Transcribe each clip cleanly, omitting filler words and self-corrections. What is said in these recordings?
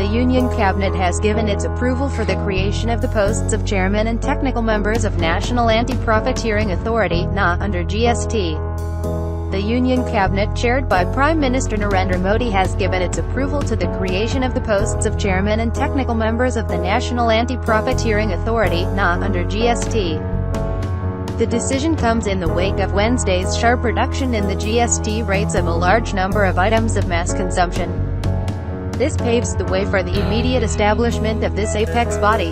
The Union Cabinet has given its approval for the creation of the posts of chairman and technical members of National Anti-profiteering Authority (NA) under GST. The Union Cabinet, chaired by Prime Minister Narendra Modi, has given its approval to the creation of the posts of chairman and technical members of the National Anti-profiteering Authority (NA) under GST. The decision comes in the wake of Wednesday's sharp reduction in the GST rates of a large number of items of mass consumption. This paves the way for the immediate establishment of this apex body,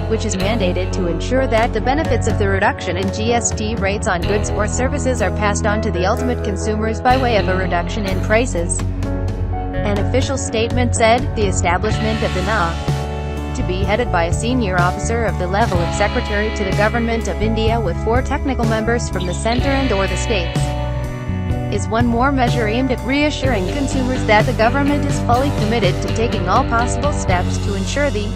which is mandated to ensure that the benefits of the reduction in GST rates on goods or services are passed on to the ultimate consumers by way of a reduction in prices. An official statement said, the establishment of the NA, to be headed by a senior officer of the level of Secretary to the Government of India with 4 technical members from the centre and/or the states, is one more measure aimed at reassuring consumers that the government is fully committed to taking all possible steps to ensure the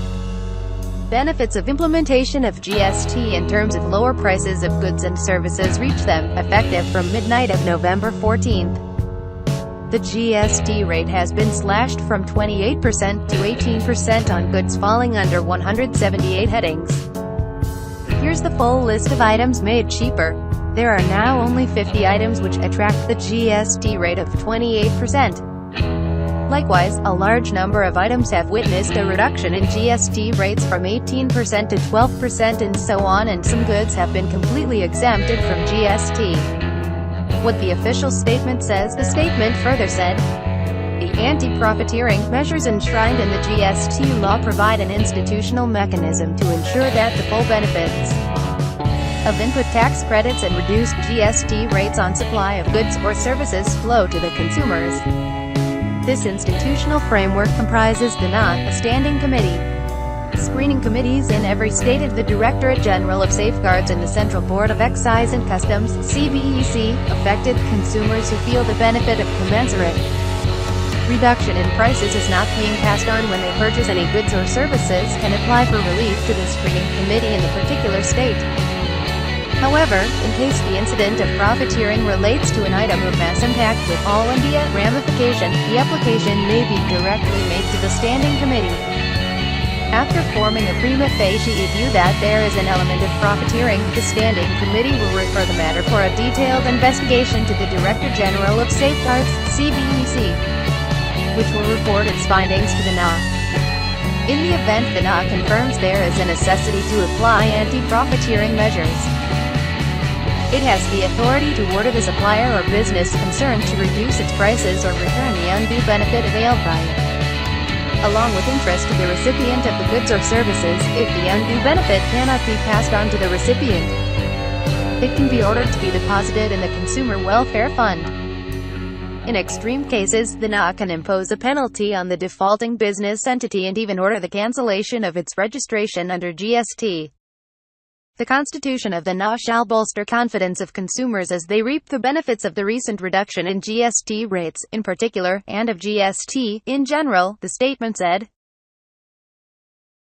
benefits of implementation of GST in terms of lower prices of goods and services reach them, effective from midnight of November 14th. The GST rate has been slashed from 28% to 18% on goods falling under 178 headings. Here's the full list of items made cheaper. There are now only 50 items which attract the GST rate of 28%. Likewise, a large number of items have witnessed a reduction in GST rates from 18% to 12% and so on, and some goods have been completely exempted from GST. What the official statement says, the statement further said, the anti-profiteering measures enshrined in the GST law provide an institutional mechanism to ensure that the full benefits of input tax credits and reduced GST rates on supply of goods or services flow to the consumers. This institutional framework comprises the NA, a standing committee, screening committees in every state of the Directorate General of Safeguards and the Central Board of Excise and Customs (CBEC), affected consumers who feel the benefit of commensurate reduction in prices is not being passed on when they purchase any goods or services, can apply for relief to the screening committee in the particular state. However, in case the incident of profiteering relates to an item of mass impact with all-India ramification, the application may be directly made to the Standing Committee. After forming a prima facie view that there is an element of profiteering, the Standing Committee will refer the matter for a detailed investigation to the Director General of Safeguards, CBEC, which will report its findings to the NA. In the event the NA confirms there is a necessity to apply anti-profiteering measures, it has the authority to order the supplier or business concerned to reduce its prices or return the undue benefit availed by it, along with interest to the recipient of the goods or services. If the undue benefit cannot be passed on to the recipient, it can be ordered to be deposited in the Consumer Welfare Fund. In extreme cases, the NA can impose a penalty on the defaulting business entity and even order the cancellation of its registration under GST. The constitution of the NA shall bolster confidence of consumers as they reap the benefits of the recent reduction in GST rates, in particular, and of GST, in general, the statement said.